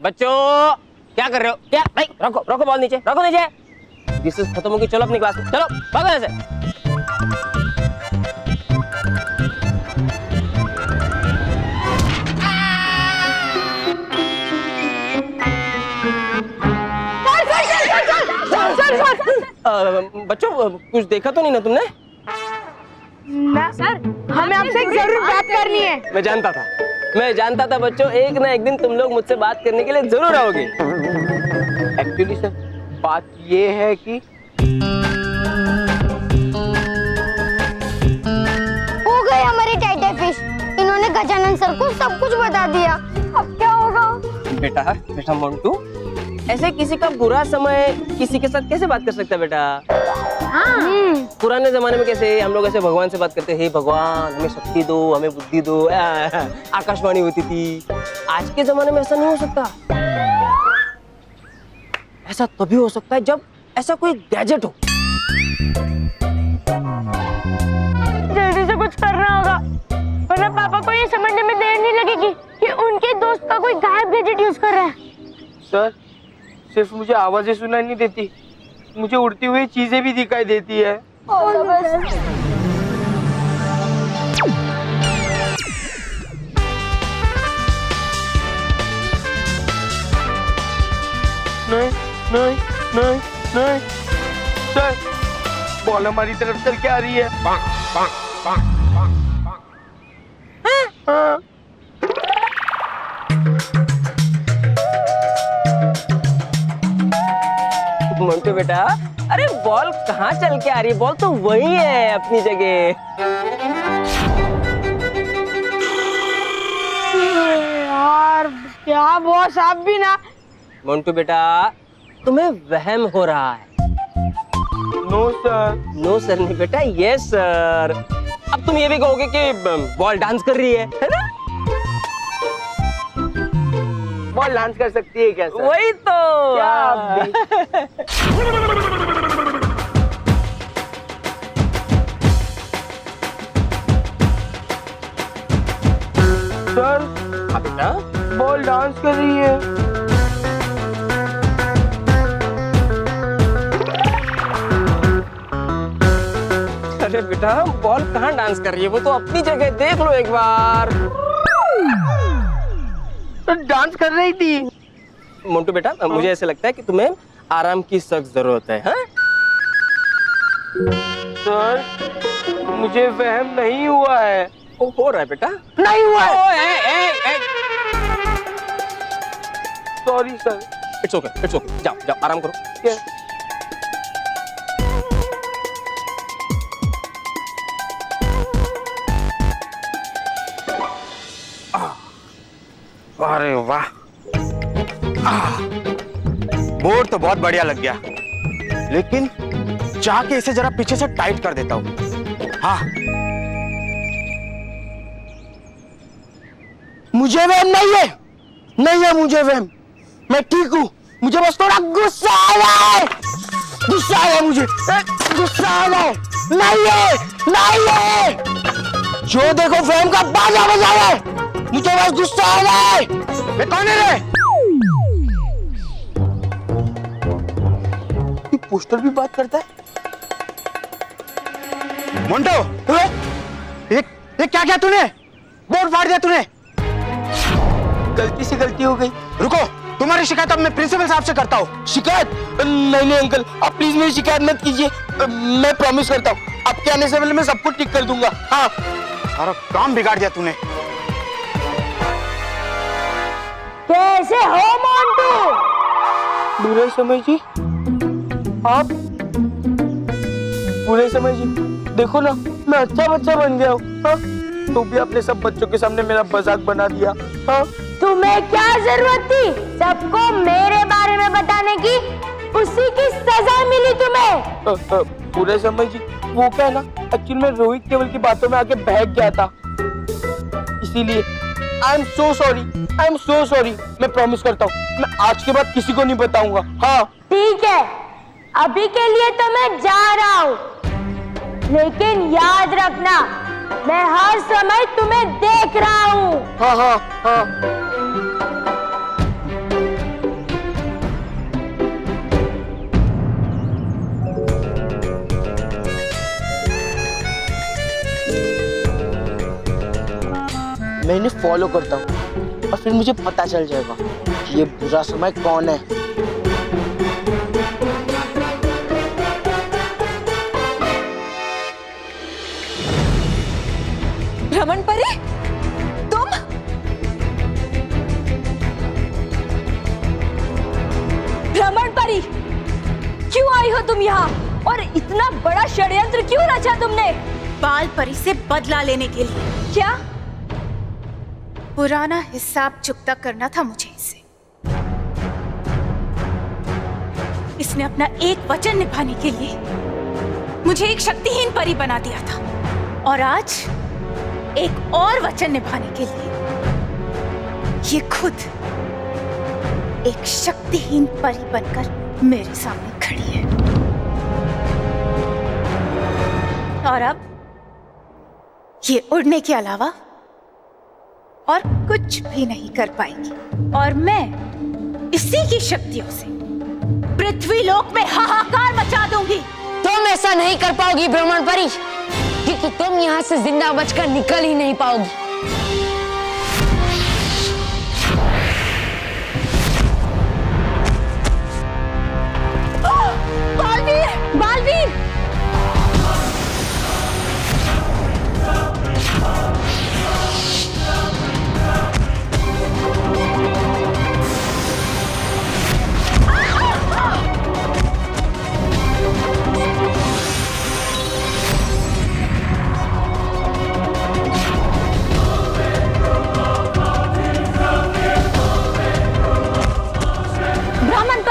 बच्चों क्या कर रहे हो? क्या भाई, रखो रखो बॉल नीचे, रखो नीचे। रिसेस खत्म होगी, चलो अपनी क्लास में, चलो भागो यहाँ से। बच्चों कुछ देखा तो नहीं ना तुमने? ना सर, हमें आपसे एक जरूर बात करनी है। मैं जानता था बच्चों, एक ना एक दिन तुम लोग मुझसे बात करने के लिए जरूर आओगे। एक्चुअली सर, बात ये है कि हो गए हमारे टाइटर फिश। इन्होंने गजानन सर को सब कुछ बता दिया। अब क्या होगा? बेटा मोंटू, ऐसे किसी का बुरा समय किसी के साथ कैसे बात कर सकता है बेटा? हाँ। पुराने जमाने में कैसे हम लोग ऐसे भगवान से बात करते, हे भगवान हमें शक्ति दो, हमें बुद्धि दो, आकाशवाणी होती थी। आज के जमाने में ऐसा नहीं हो सकता। ऐसा तभी हो सकता है जब ऐसा कोई गैजेट हो। जल्दी से कुछ करना होगा, वरना पापा को ये समझने में देर नहीं लगेगी कि उनके दोस्त का कोई गायब गैजेट यूज कर रहा है। सर, सिर्फ मुझे आवाजें सुनाई नहीं देती, मुझे उड़ती हुई चीजें भी दिखाई देती है। नहीं नहीं नहीं नहीं सर, बॉल हमारी तरफ चल के आ रही है। हाँ। मोंटू बेटा, अरे बॉल कहाँ चल के आ रही है? बॉल तो वही है अपनी जगह। यार क्या बॉस, आप भी ना। मोंटू बेटा, तुम्हें वहम हो रहा है। No sir. नो सर नहीं बेटा, यस सर। अब तुम ये भी कहोगे कि बॉल डांस कर रही है ना? बॉल डांस कर सकती है क्या सर? वही तो। क्या आप भी? सर, बेटा बॉल डांस कर रही है। अरे बेटा, बॉल कहाँ डांस कर रही है? वो तो अपनी जगह, देख लो एक बार। तो डांस कर रही थी। मोंटू बेटा, मुझे ऐसे लगता है कि तुम्हें आराम की सख्त जरूरत है। हाँ? सर, मुझे वहम नहीं हुआ है। हो रहा है बेटा। नहीं हुआ है। है। Sorry sir. इट्स ओके, जाओ जाओ आराम करो। अरे वाह, बोर्ड तो बहुत बढ़िया लग गया, लेकिन जाके इसे जरा पीछे से टाइट कर देता हूँ। हाँ, मुझे वहम नहीं है मुझे वहम। मैं ठीक हूँ, मुझे बस थोड़ा गुस्सा आ रहा है। गुस्सा आ रहा है मुझे, गुस्सा आ रहा है। नहीं है। जो देखो वहम का बाजा बजा रहा है, मुझे बस गुस्सा आ रहा है। ये कौन है रे? ये पोस्टर भी बात करता है। मोंटो, ये क्या किया तूने? बोर्ड फाड़ दिया तूने। गलती से गलती हो गई। रुको, तुम्हारी शिकायत अब मैं प्रिंसिपल साहब से करता हूँ। शिकायत? नहीं अंकल, आप प्लीज मेरी शिकायत मत कीजिए। मैं प्रॉमिस करता हूँ, आपके आने से पहले मैं सब कुछ ठीक कर दूंगा। हाँ। सारा काम बिगाड़ दिया तूने। कैसे हो मोंटू? बुरे समय जी, आप बुरे समय जी, देखो ना, मैं अच्छा बच्चा बन गया हूँ। हाँ? तो भी आपने सब बच्चों के सामने मेरा मजाक बना दिया। हाँ? तुम्हें क्या जरूरत थी सबको मेरे बारे में बताने की? उसी की सजा मिली तुम्हें। बुरे समय जी, वो क्या है ना, एक्चुअली मैं रोहित केवल की बातों में आके बहक गया था, इसीलिए। I am so sorry. मैं प्रॉमिस करता हूँ, मैं आज के बाद किसी को नहीं बताऊंगा। हाँ ठीक है, अभी के लिए तो मैं जा रहा हूँ, लेकिन याद रखना मैं हर समय तुम्हें देख रहा हूँ। हाँ। मैं इन्हें फॉलो करता हूँ और फिर मुझे पता चल जाएगा कि ये बुरा समय कौन है। रमन परी, तुम? रमन परी, क्यों आई हो तुम यहाँ? और इतना बड़ा षड्यंत्र क्यों रचा तुमने? बाल परी से बदला लेने के लिए। क्या? पुराना हिसाब चुकता करना था मुझे इससे। इसने अपना एक वचन निभाने के लिए मुझे एक शक्तिहीन परी बना दिया था, और आज एक और वचन निभाने के लिए ये खुद एक शक्तिहीन परी बनकर मेरे सामने खड़ी है। और अब ये उड़ने के अलावा और कुछ भी नहीं कर पाएगी, और मैं इसी की शक्तियों से पृथ्वी लोक में हाहाकार मचा दूंगी। तुम ऐसा नहीं कर पाओगी ब्राह्मण परी, क्योंकि तुम यहाँ से जिंदा बचकर निकल ही नहीं पाओगी।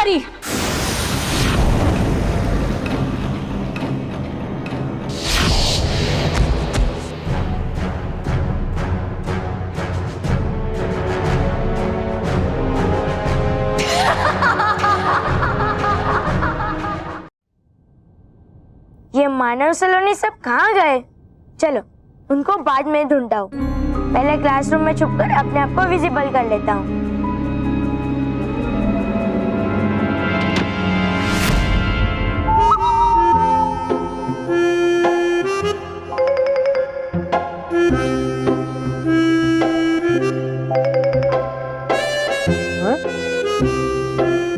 परी। ये मानव सलोनी सब कहाँ गए? चलो उनको बाद में ढूंढता हूँ, पहले क्लासरूम में छुपकर अपने आप को विजिबल कर लेता हूँ।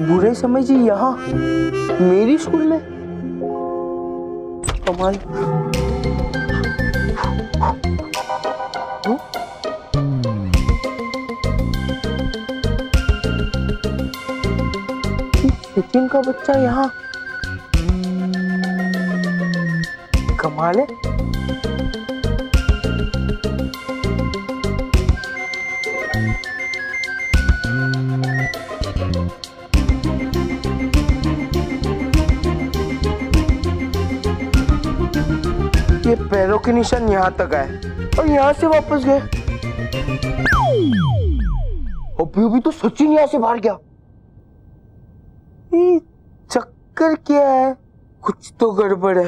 बुरे समय जी यहाँ मेरी स्कूल में कमाल। सचिन का बच्चा यहाँ, कमाल है। ये पैरों के निशान यहाँ तक आए और यहाँ से वापस गए। अभी तो सचिन यहाँ से बाहर गया। ये चक्कर क्या है? कुछ तो गड़बड़ है।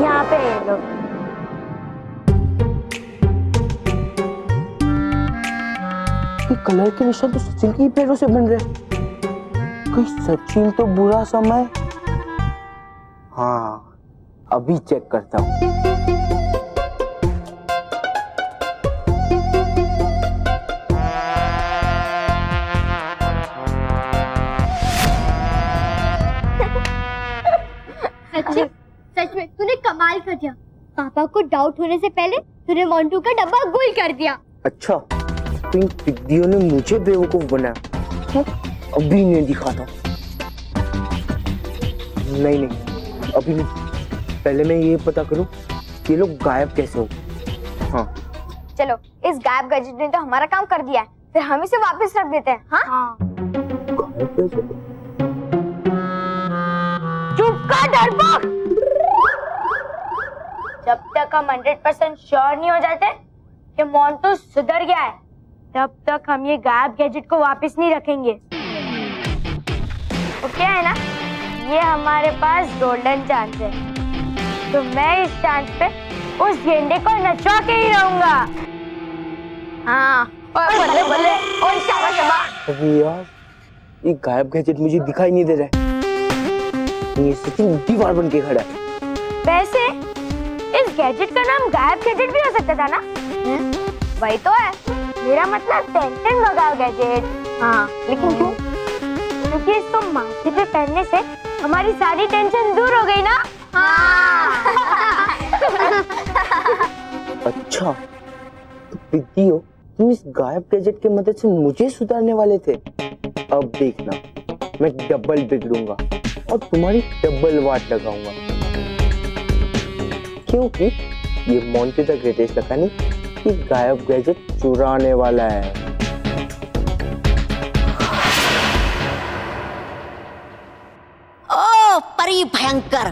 यहाँ पे ये लोग। कलर के निशान तो सचिन के पैरों से बन रहे। कहीं सचिन तो बुरा समय। हाँ, अभी चेक करता हूँ। सच में तूने कमाल कर दिया। पापा को डाउट होने से पहले तूने मोंटू का डब्बा गुल कर दिया। अच्छा, तो इन पिद्दियों ने मुझे बेवकूफ बनाया। अभी नहीं दिखाता। नहीं, अभी नहीं। पहले मैं ये पता करूं कि ये लोग गायब कैसे हो। हाँ, चलो, इस गायब गैजेट ने तो हमारा काम कर दिया है, फिर हम इसे वापस रख देते हैं। हाँ? गायब कैसे? चुप कर डरपोक! जब तक हम 100% श्योर नहीं हो जाते कि मोंटू सुधर गया है, तब तक हम ये गायब गैजेट को वापस नहीं रखेंगे। तो क्या है ना, ये हमारे पास गोल्डन चांस है, तो मैं इस चांस पे उस गेंडे को नचवा के ही रहूंगा। हाँ, और बल्ले बल्ले और शाबाश शाबाश। अभी यार, ये गायब गैजेट मुझे दिखाई नहीं दे रहा है। ये सचिन दीवार बन के खड़ा है। वैसे इस गैजेट का नाम गायब गैजेट भी हो सकता था ना? वही तो है, मेरा मतलब टेंशन भगाओ गैजेट। हाँ, लेकिन क्यों? क्योंकि इसको माथे पे पहनने से हमारी सारी टेंशन दूर हो गई ना। हाँ। अच्छा, तो पिद्दियों, तुम इस गायब गैजेट की मदद से मुझे सुधारने वाले थे। अब देखना, मैं डबल बिगड़ूंगा और तुम्हारी डबल वाट लगाऊंगा। क्योंकि ये मोंटू द ग्रेटेस्ट लगा नहीं, ये गायब गैजेट चुराने वाला है। ओ परी भयंकर,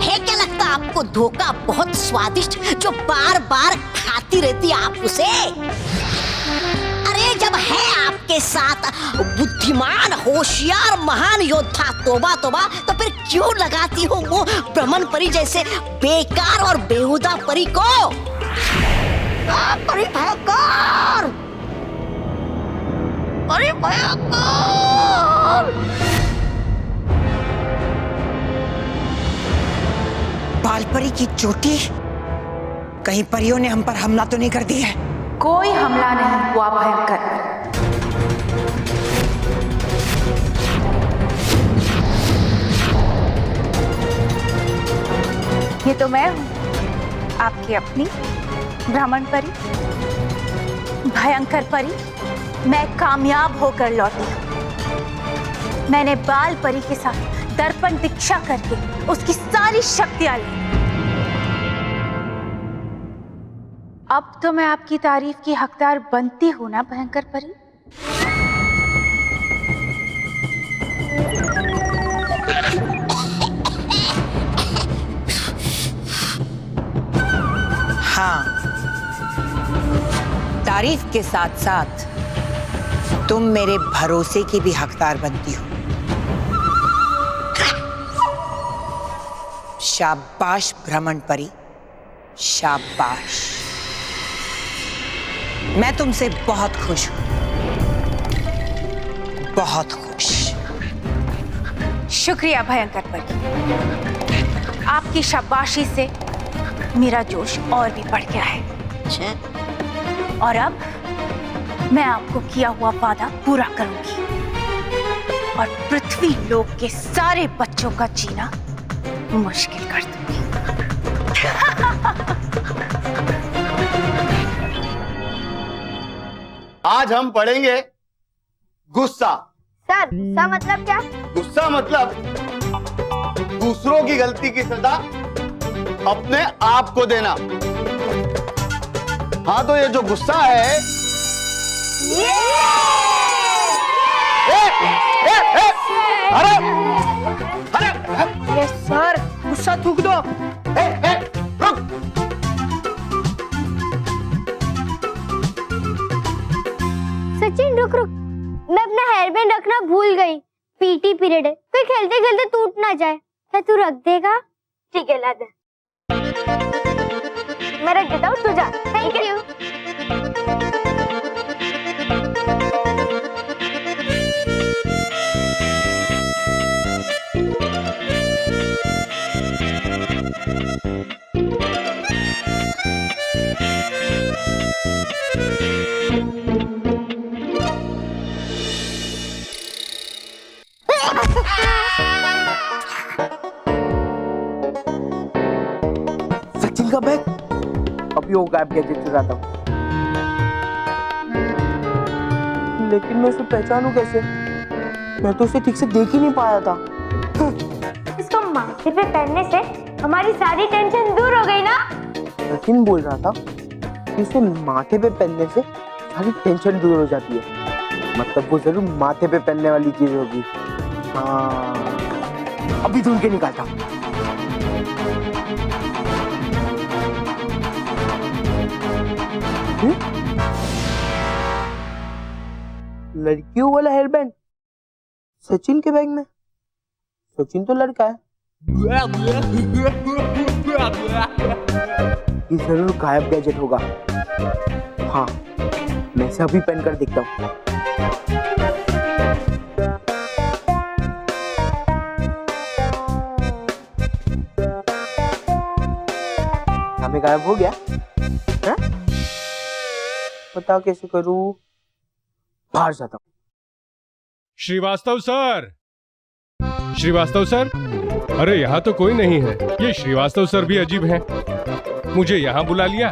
है क्या लगता आपको धोखा बहुत स्वादिष्ट जो बार बार खाती रहती आप उसे? अरे जब है आपके साथ बुद्धिमान होशियार महान योद्धा तोबा तोबा, तो फिर क्यों लगाती हो वो ब्रह्मन परी जैसे बेकार और बेहुदा परी को? परी भयंकर, परी भयंकर। बालपरी की चोटी, कहीं परियों ने हम पर हमला तो नहीं कर दिया है? कोई हमला नहीं हुआ भयंकर। ये तो मैं हूँ, आपकी अपनी ब्राह्मण परी, भयंकर परी। मैं कामयाब होकर लौटी। मैंने बाल परी के साथ दर्पण दीक्षा करके उसकी सारी शक्तियां ली। अब तो मैं आपकी तारीफ की हकदार बनती हूं ना भयंकर परी? हाँ, तारीफ के साथ साथ तुम मेरे भरोसे की भी हकदार बनती हो। शाबाश भ्रमण परी, शाबाश। मैं तुमसे बहुत खुश हूं, बहुत खुश। शुक्रिया भयंकर परी, आपकी शाबाशी से मेरा जोश और भी बढ़ गया है। और अब मैं आपको किया हुआ वादा पूरा करूंगी और पृथ्वी लोक के सारे बच्चों का जीना मुश्किल कर दूंगी। आज हम पढ़ेंगे गुस्सा। सर, गुस्सा मतलब क्या? गुस्सा मतलब दूसरों की गलती की सजा अपने आप को देना। हाँ, तो ये जो गुस्सा है अरे अरे सर, गुस्सा थूक दो। रुक। सचिन रुक रुक, मैं अपना हेयर बैंड रखना भूल गई। पीटी पीरियड है, कोई खेलते खेलते टूट ना जाए। क्या तू रख देगा? ठीक है, ला दे। मैं रख देता हूँ, तू जा। Thank you. सचिन का बैग अभी वो गायब गैजेट चुराता हूँ, लेकिन मैं उसे पहचानूं कैसे? मैं तो उसे ठीक से देख ही नहीं पाया था। इसको माथे पे पहनने से हमारी सारी टेंशन दूर हो गई ना? सचिन बोल रहा था कि उसे माथे पे पहनने से सारी टेंशन दूर हो जाती है। मतलब वो जरूर माथे पे पहनने वाली चीज होगी। हाँ, अभी ढूंढ के निकालता हूँ। लड़कियों वाला हेयर बैंड सचिन के बैग में। सचिन तो लड़का है, ये जरूर गायब गैजेट होगा। हाँ, मैं इसे अभी पहन कर देखता हूँ। हमें गायब हो गया है? पता कैसे करूं? बाहर जाता हूँ। श्रीवास्तव सर, श्रीवास्तव सर, अरे यहाँ तो कोई नहीं है। ये श्रीवास्तव सर भी अजीब हैं। मुझे यहाँ बुला लिया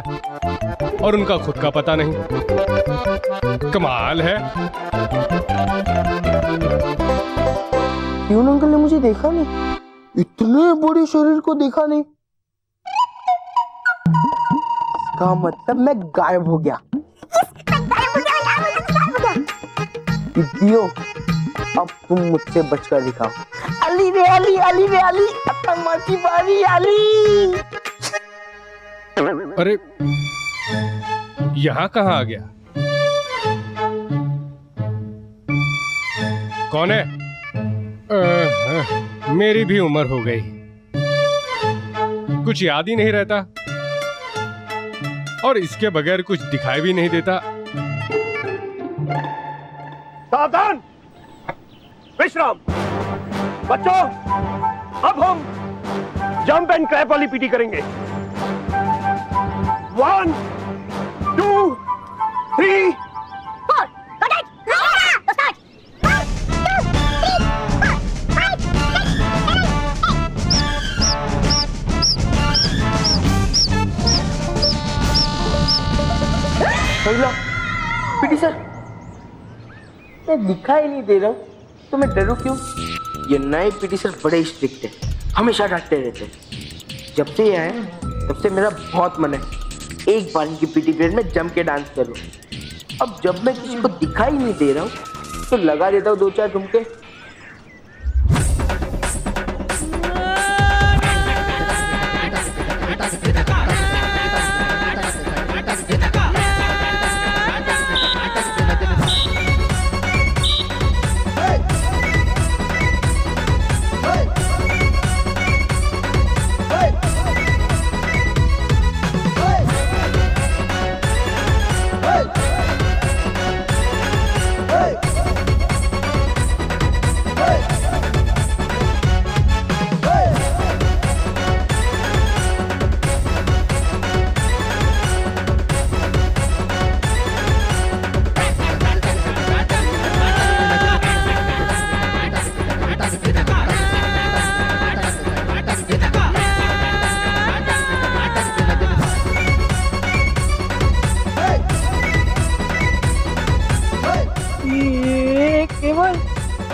और उनका खुद का पता नहीं। कमाल है। प्यून अंकल ने मुझे देखा नहीं, इतने बड़े शरीर को देखा नहीं। इसका मतलब मैं गायब हो गया। दीदियों, अब तुम मुझसे बचकर दिखाओ। अली रे अली, अली रे अली, अत्तमाची बारी अली। अरे यहाँ कहाँ आ गया? कौन है? मेरी भी उम्र हो गई, कुछ याद ही नहीं रहता और इसके बगैर कुछ दिखाई भी नहीं देता। सावधान, विश्राम। बच्चों, अब हम जंप एंड क्रैप वाली पीटी करेंगे। 1 2 3 4। पीटी सर, मैं दिखाई नहीं दे रहा हूँ, तो मैं डरूं क्यों? ये नए पीटी सर बड़े स्ट्रिक्ट है, हमेशा डांटते रहते हैं। जब से ये आए तब से मेरा बहुत मन है एक बार इनकी पीटी पीरियड में जम के डांस करूं। अब जब मैं किसी को दिखाई नहीं दे रहा हूँ तो लगा देता हूँ 2-4 ठुमके।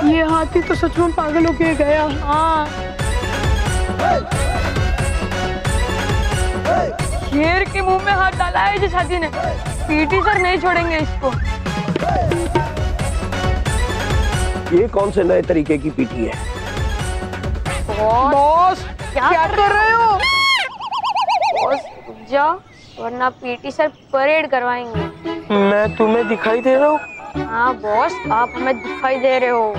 ये हाथी तो सच में पागल होके गया। हाँ, शेर के मुंह में हाथ डाला है जिस हाथी ने। पीटी सर नहीं छोड़ेंगे इसको। ये कौन से नए तरीके की पीटी है? बॉस क्या कर रहे हो? बॉस रुक जाओ, वरना पीटी सर परेड करवाएंगे। मैं तुम्हें दिखाई दे रहा हूँ? हाँ बॉस, आप हमें दिखाई दे रहे हो।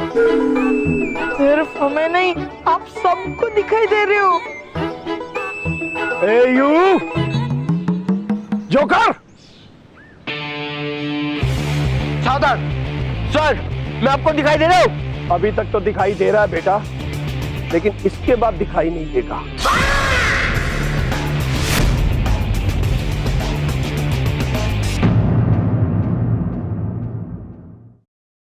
सिर्फ हमें नहीं, आप सबको दिखाई दे रहे हो। ए यू जोकर! सावधान सर, मैं आपको दिखाई दे रहा हूँ। अभी तक तो दिखाई दे रहा है बेटा, लेकिन इसके बाद दिखाई नहीं देगा।